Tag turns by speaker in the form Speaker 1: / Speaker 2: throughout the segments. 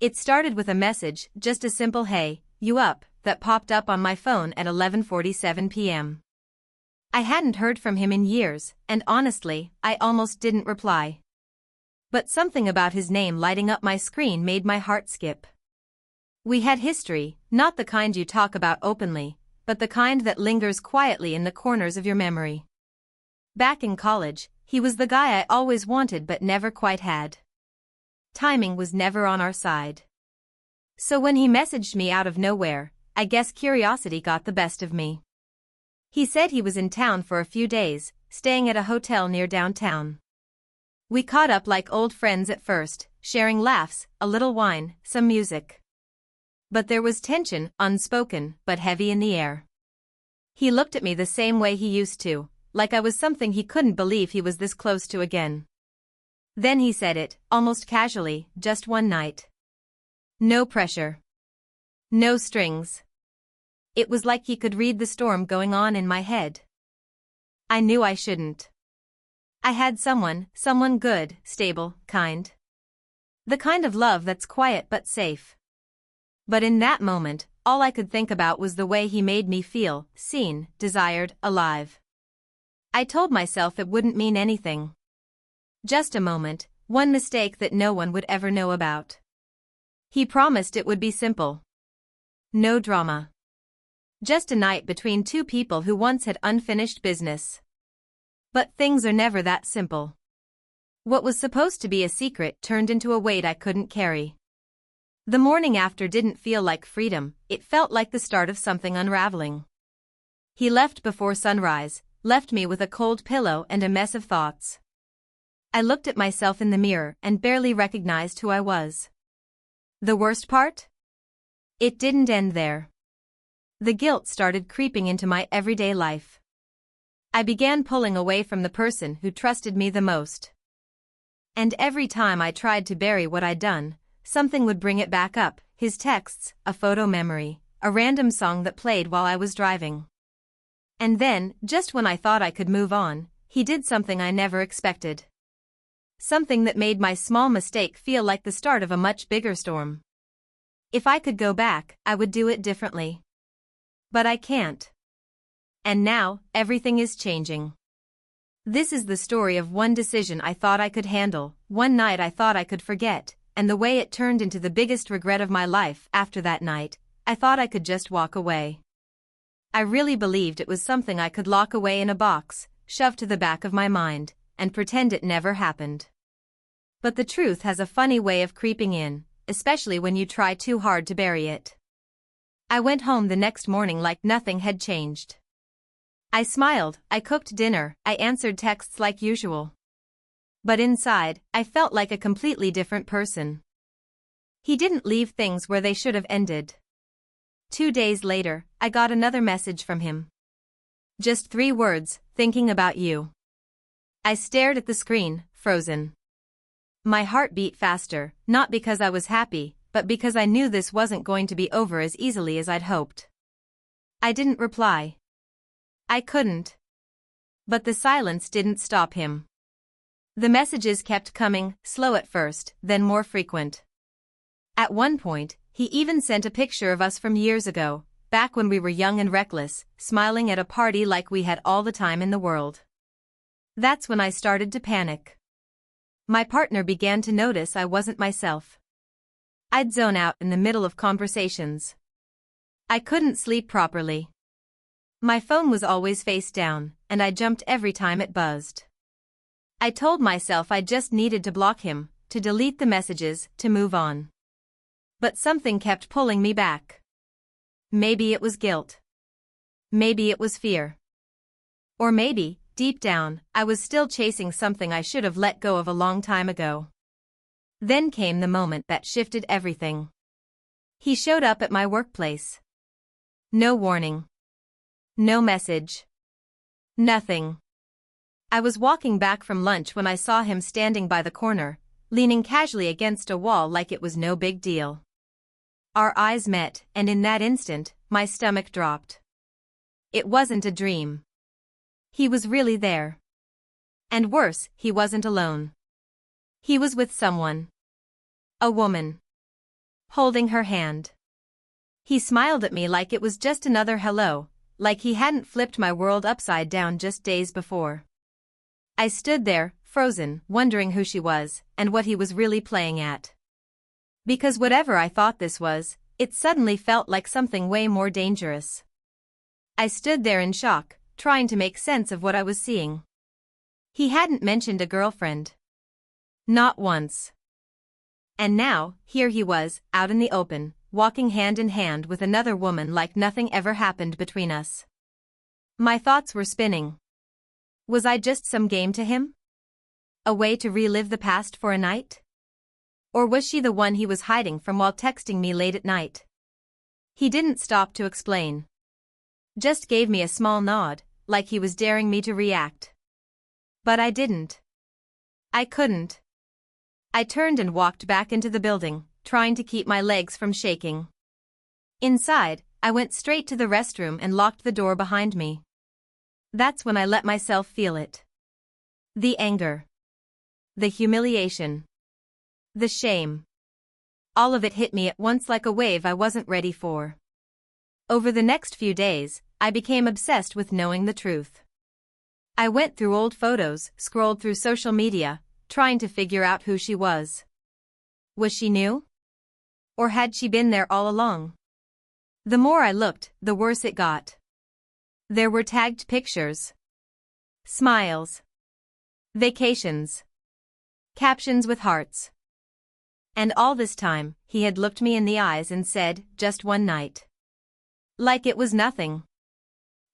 Speaker 1: It started with a message, just a simple "Hey, you up?" that popped up on my phone at 11:47 p.m. I hadn't heard from him in years, and honestly, I almost didn't reply. But something about his name lighting up my screen made my heart skip. We had history, not the kind you talk about openly, but the kind that lingers quietly in the corners of your memory. Back in college, he was the guy I always wanted but never quite had. Timing was never on our side. So when he messaged me out of nowhere, I guess curiosity got the best of me. He said he was in town for a few days, staying at a hotel near downtown. We caught up like old friends at first, sharing laughs, a little wine, some music. But there was tension, unspoken, but heavy in the air. He looked at me the same way he used to, like I was something he couldn't believe he was this close to again. Then he said it, almost casually, just one night. No pressure. No strings. It was like he could read the storm going on in my head. I knew I shouldn't. I had someone good, stable, kind. The kind of love that's quiet but safe. But in that moment, all I could think about was the way he made me feel, seen, desired, alive. I told myself it wouldn't mean anything. Just a moment, one mistake that no one would ever know about. He promised it would be simple. No drama. Just a night between two people who once had unfinished business. But things are never that simple. What was supposed to be a secret turned into a weight I couldn't carry. The morning after didn't feel like freedom, it felt like the start of something unraveling. He left before sunrise, left me with a cold pillow and a mess of thoughts. I looked at myself in the mirror and barely recognized who I was. The worst part? It didn't end there. The guilt started creeping into my everyday life. I began pulling away from the person who trusted me the most. And every time I tried to bury what I'd done, something would bring it back up, his texts, a photo memory, a random song that played while I was driving. And then, just when I thought I could move on, he did something I never expected. Something that made my small mistake feel like the start of a much bigger storm. If I could go back, I would do it differently. But I can't. And now, everything is changing. This is the story of one decision I thought I could handle, one night I thought I could forget, and the way it turned into the biggest regret of my life. After that night, I thought I could just walk away. I really believed it was something I could lock away in a box, shove to the back of my mind, and pretend it never happened. But the truth has a funny way of creeping in, especially when you try too hard to bury it. I went home the next morning like nothing had changed. I smiled, I cooked dinner, I answered texts like usual. But inside, I felt like a completely different person. He didn't leave things where they should have ended. 2 days later, I got another message from him. Just 3 words, thinking about you. I stared at the screen, frozen. My heart beat faster, not because I was happy, but because I knew this wasn't going to be over as easily as I'd hoped. I didn't reply. I couldn't. But the silence didn't stop him. The messages kept coming, slow at first, then more frequent. At one point, he even sent a picture of us from years ago, back when we were young and reckless, smiling at a party like we had all the time in the world. That's when I started to panic. My partner began to notice I wasn't myself. I'd zone out in the middle of conversations. I couldn't sleep properly. My phone was always face down, and I jumped every time it buzzed. I told myself I just needed to block him, to delete the messages, to move on. But something kept pulling me back. Maybe it was guilt. Maybe it was fear. Or maybe, deep down, I was still chasing something I should have let go of a long time ago. Then came the moment that shifted everything. He showed up at my workplace. No warning. No message. Nothing. I was walking back from lunch when I saw him standing by the corner, leaning casually against a wall like it was no big deal. Our eyes met, and in that instant, my stomach dropped. It wasn't a dream. He was really there. And worse, he wasn't alone. He was with someone. A woman. holding her hand. He smiled at me like it was just another hello, like he hadn't flipped my world upside down just days before. I stood there, frozen, wondering who she was, and what he was really playing at. Because whatever I thought this was, it suddenly felt like something way more dangerous. I stood there in shock, trying to make sense of what I was seeing. He hadn't mentioned a girlfriend. Not once. And now, here he was, out in the open, walking hand in hand with another woman like nothing ever happened between us. My thoughts were spinning. Was I just some game to him? A way to relive the past for a night? Or was she the one he was hiding from while texting me late at night? He didn't stop to explain. Just gave me a small nod, like he was daring me to react. But I didn't. I couldn't. I turned and walked back into the building, trying to keep my legs from shaking. Inside, I went straight to the restroom and locked the door behind me. That's when I let myself feel it. The anger. The humiliation. The shame. All of it hit me at once like a wave I wasn't ready for. Over the next few days, I became obsessed with knowing the truth. I went through old photos, scrolled through social media, trying to figure out who she was. Was she new? Or had she been there all along? The more I looked, the worse it got. There were tagged pictures. Smiles. Vacations. Captions with hearts. And all this time, he had looked me in the eyes and said, just one night. Like it was nothing.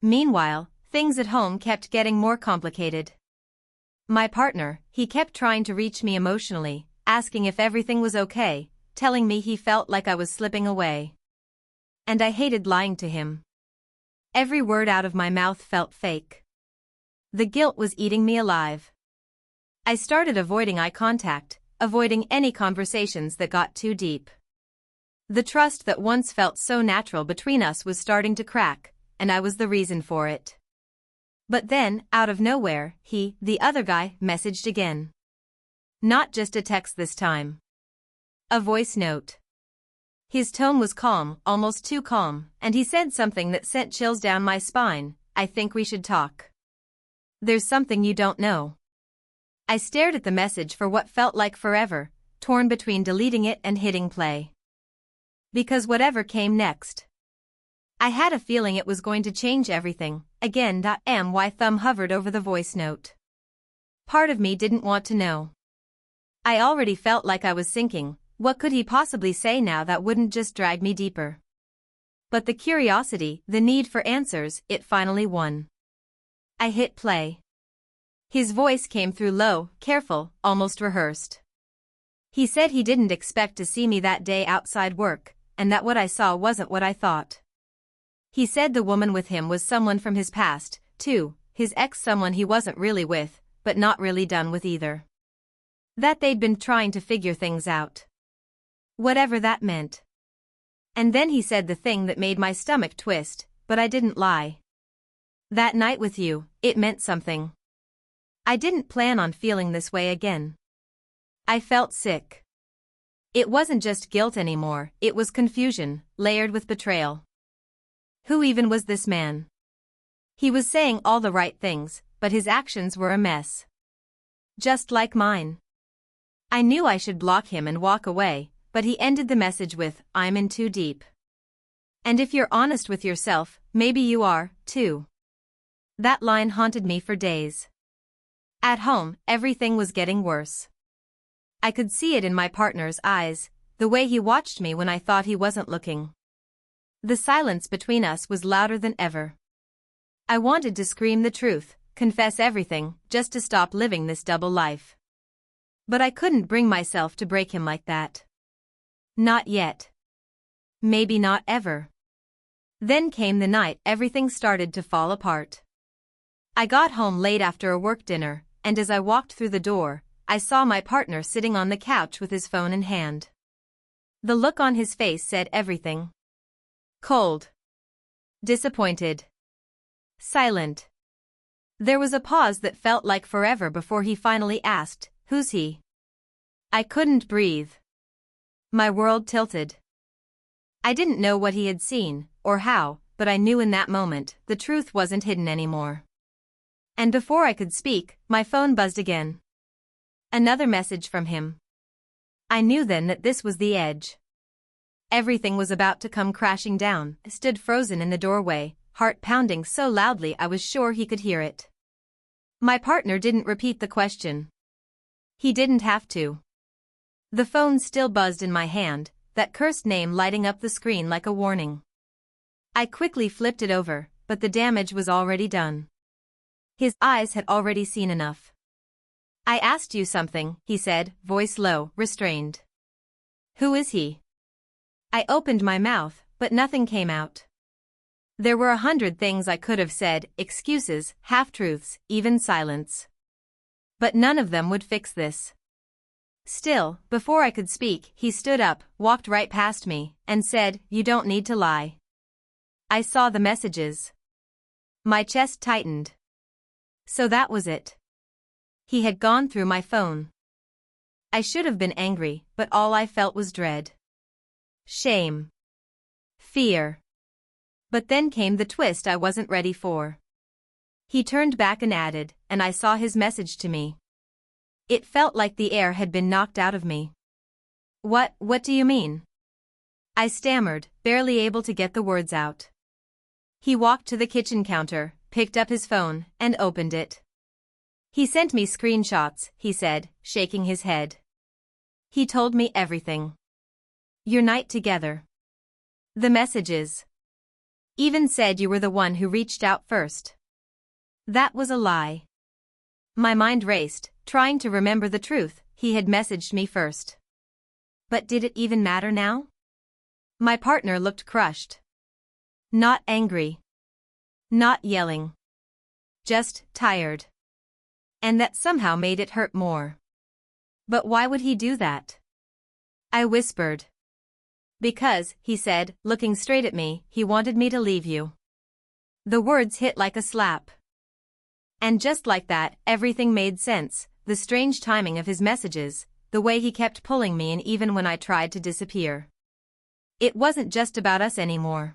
Speaker 1: Meanwhile, things at home kept getting more complicated. My partner, he kept trying to reach me emotionally, asking if everything was okay, telling me he felt like I was slipping away. And I hated lying to him. Every word out of my mouth felt fake. The guilt was eating me alive. I started avoiding eye contact, avoiding any conversations that got too deep. The trust that once felt so natural between us was starting to crack, and I was the reason for it. But then, out of nowhere, he, the other guy, messaged again. Not just a text this time. A voice note. His tone was calm, almost too calm, and he said something that sent chills down my spine. I think we should talk. There's something you don't know. I stared at the message for what felt like forever, torn between deleting it and hitting play. Because whatever came next, I had a feeling it was going to change everything. Again, my thumb hovered over the voice note. Part of me didn't want to know. I already felt like I was sinking. What could he possibly say now that wouldn't just drag me deeper? But the curiosity, the need for answers, it finally won. I hit play. His voice came through low, careful, almost rehearsed. He said he didn't expect to see me that day outside work, and that what I saw wasn't what I thought. He said the woman with him was someone from his past, too, his ex, someone he wasn't really with, but not really done with either. That they'd been trying to figure things out. Whatever that meant. And then he said the thing that made my stomach twist, but I didn't lie. That night with you, it meant something. I didn't plan on feeling this way again. I felt sick. It wasn't just guilt anymore, it was confusion, layered with betrayal. Who even was this man? He was saying all the right things, but his actions were a mess. Just like mine. I knew I should block him and walk away, but he ended the message with, I'm in too deep. And if you're honest with yourself, maybe you are, too. That line haunted me for days. At home, everything was getting worse. I could see it in my partner's eyes, the way he watched me when I thought he wasn't looking. The silence between us was louder than ever. I wanted to scream the truth, confess everything, just to stop living this double life. But I couldn't bring myself to break him like that. Not yet. Maybe not ever. Then came the night everything started to fall apart. I got home late after a work dinner, and as I walked through the door, I saw my partner sitting on the couch with his phone in hand. The look on his face said everything. Cold. Disappointed. Silent. There was a pause that felt like forever before he finally asked, "Who's he?" I couldn't breathe. My world tilted. I didn't know what he had seen, or how, but I knew in that moment, the truth wasn't hidden anymore. And before I could speak, my phone buzzed again. Another message from him. I knew then that this was the edge. Everything was about to come crashing down. I stood frozen in the doorway, heart pounding so loudly I was sure he could hear it. My partner didn't repeat the question. He didn't have to. The phone still buzzed in my hand, that cursed name lighting up the screen like a warning. I quickly flipped it over, but the damage was already done. His eyes had already seen enough. I asked you something, he said, voice low, restrained. Who is he? I opened my mouth, but nothing came out. There were 100 things I could have said, excuses, half-truths, even silence. But none of them would fix this. Still, before I could speak, he stood up, walked right past me, and said, "You don't need to lie." I saw the messages. My chest tightened. So that was it. He had gone through my phone. I should have been angry, but all I felt was dread. Shame. Fear. But then came the twist I wasn't ready for. He turned back and added, and I saw his message to me. It felt like the air had been knocked out of me. What do you mean? I stammered, barely able to get the words out. He walked to the kitchen counter, picked up his phone, and opened it. He sent me screenshots, he said, shaking his head. He told me everything. Your night together. The messages. Even said you were the one who reached out first. That was a lie. My mind raced, trying to remember the truth. He had messaged me first. But did it even matter now? My partner looked crushed. Not angry. Not yelling. Just tired. And that somehow made it hurt more. But why would he do that? I whispered. Because, he said, looking straight at me, he wanted me to leave you. The words hit like a slap. And just like that, everything made sense, the strange timing of his messages, the way he kept pulling me in even when I tried to disappear. It wasn't just about us anymore.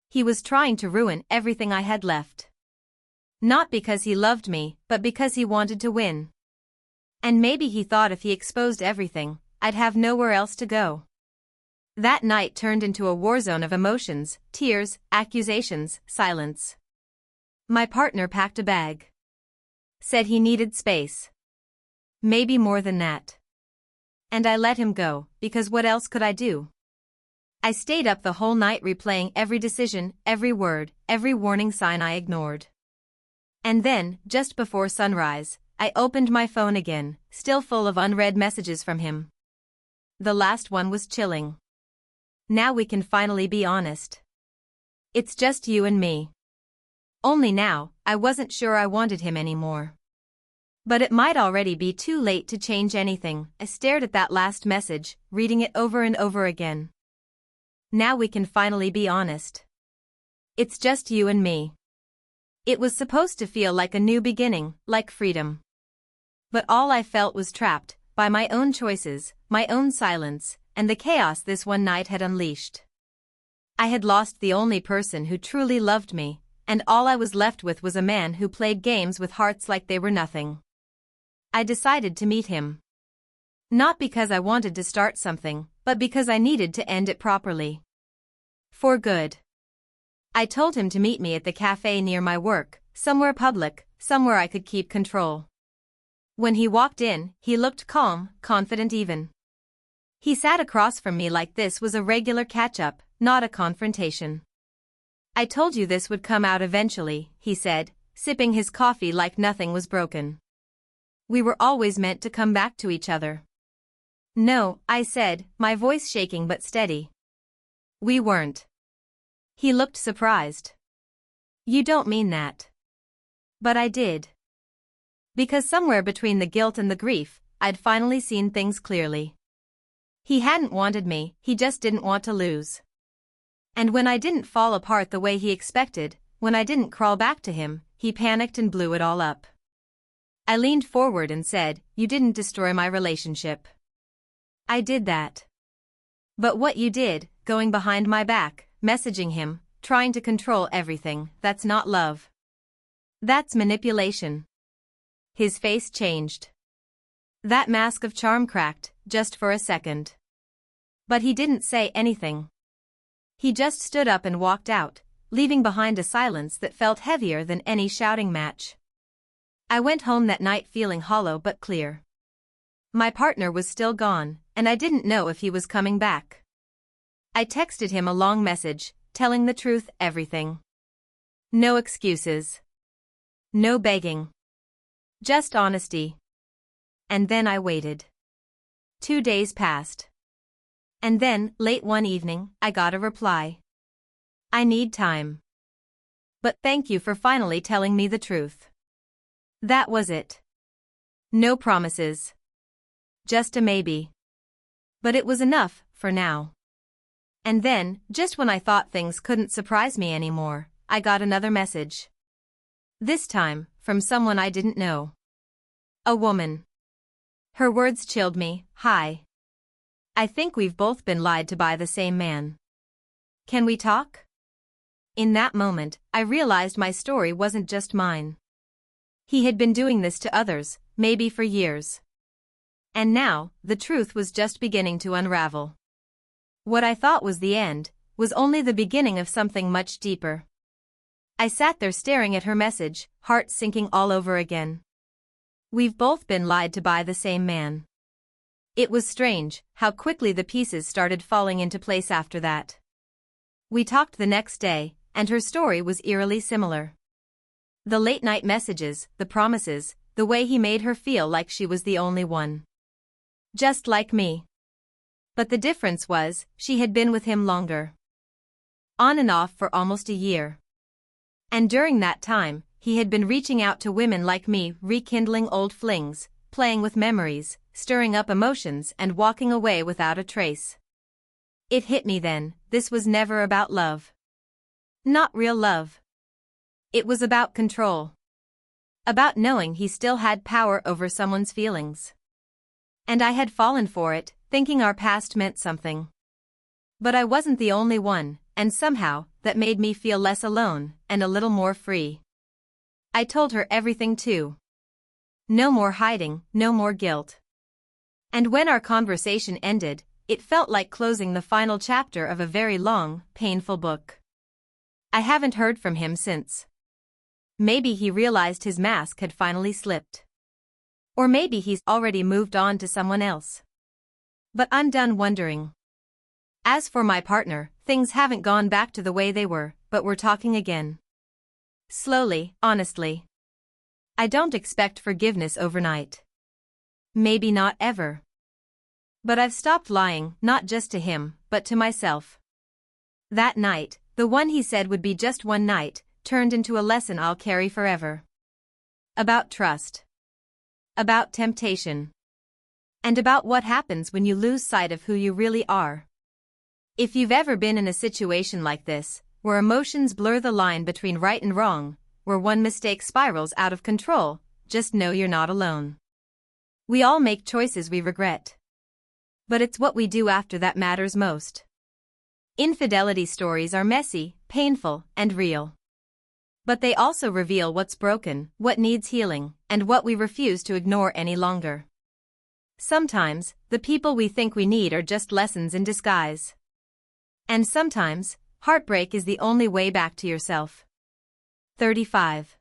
Speaker 1: He was trying to ruin everything I had left. Not because he loved me, but because he wanted to win. And maybe he thought if he exposed everything, I'd have nowhere else to go. That night turned into a war zone of emotions, tears, accusations, silence. My partner packed a bag. Said he needed space. Maybe more than that. And I let him go, because what else could I do? I stayed up the whole night replaying every decision, every word, every warning sign I ignored. And then, just before sunrise, I opened my phone again, still full of unread messages from him. The last one was chilling. Now we can finally be honest. It's just you and me. Only now, I wasn't sure I wanted him anymore. But it might already be too late to change anything. I stared at that last message, reading it over and over again. Now we can finally be honest. It's just you and me. It was supposed to feel like a new beginning, like freedom. But all I felt was trapped, by my own choices, my own silence, and the chaos this one night had unleashed. I had lost the only person who truly loved me, and all I was left with was a man who played games with hearts like they were nothing. I decided to meet him. Not because I wanted to start something, but because I needed to end it properly. For good. I told him to meet me at the cafe near my work, somewhere public, somewhere I could keep control. When he walked in, he looked calm, confident even. He sat across from me like this was a regular catch-up, not a confrontation. I told you this would come out eventually, he said, sipping his coffee like nothing was broken. We were always meant to come back to each other. No, I said, my voice shaking but steady. We weren't. He looked surprised. You don't mean that. But I did. Because somewhere between the guilt and the grief, I'd finally seen things clearly. He hadn't wanted me, he just didn't want to lose. And when I didn't fall apart the way he expected, when I didn't crawl back to him, he panicked and blew it all up. I leaned forward and said, "You didn't destroy my relationship." I did that. But what you did, going behind my back, messaging him, trying to control everything, that's not love. That's manipulation. His face changed. That mask of charm cracked, just for a second. But he didn't say anything. He just stood up and walked out, leaving behind a silence that felt heavier than any shouting match. I went home that night feeling hollow but clear. My partner was still gone, and I didn't know if he was coming back. I texted him a long message, telling the truth, everything. No excuses. No begging. Just honesty. And then I waited. 2 days passed. And then, late one evening, I got a reply. I need time. But thank you for finally telling me the truth. That was it. No promises. Just a maybe. But it was enough, for now. And then, just when I thought things couldn't surprise me anymore, I got another message. This time, from someone I didn't know. A woman. Her words chilled me. Hi. I think we've both been lied to by the same man. Can we talk? In that moment, I realized my story wasn't just mine. He had been doing this to others, maybe for years. And now, the truth was just beginning to unravel. What I thought was the end, was only the beginning of something much deeper. I sat there staring at her message, heart sinking all over again. We've both been lied to by the same man. It was strange how quickly the pieces started falling into place after that. We talked the next day, and her story was eerily similar. The late-night messages, the promises, the way he made her feel like she was the only one. Just like me. But the difference was, she had been with him longer. On and off for almost a year. And during that time, he had been reaching out to women like me, rekindling old flings, playing with memories, stirring up emotions and walking away without a trace. It hit me then, this was never about love. Not real love. It was about control. About knowing he still had power over someone's feelings. And I had fallen for it, thinking our past meant something. But I wasn't the only one, and somehow, that made me feel less alone, and a little more free. I told her everything too. No more hiding, no more guilt. And when our conversation ended, it felt like closing the final chapter of a very long, painful book. I haven't heard from him since. Maybe he realized his mask had finally slipped. Or maybe he's already moved on to someone else. But I'm done wondering. As for my partner, things haven't gone back to the way they were, but we're talking again. Slowly, honestly. I don't expect forgiveness overnight. Maybe not ever. But I've stopped lying, not just to him, but to myself. That night, the one he said would be just one night, turned into a lesson I'll carry forever. About trust. About temptation. And about what happens when you lose sight of who you really are. If you've ever been in a situation like this, where emotions blur the line between right and wrong, where one mistake spirals out of control, just know you're not alone. We all make choices we regret. But it's what we do after that matters most. Infidelity stories are messy, painful, and real. But they also reveal what's broken, what needs healing, and what we refuse to ignore any longer. Sometimes, the people we think we need are just lessons in disguise. And sometimes, heartbreak is the only way back to yourself. 35.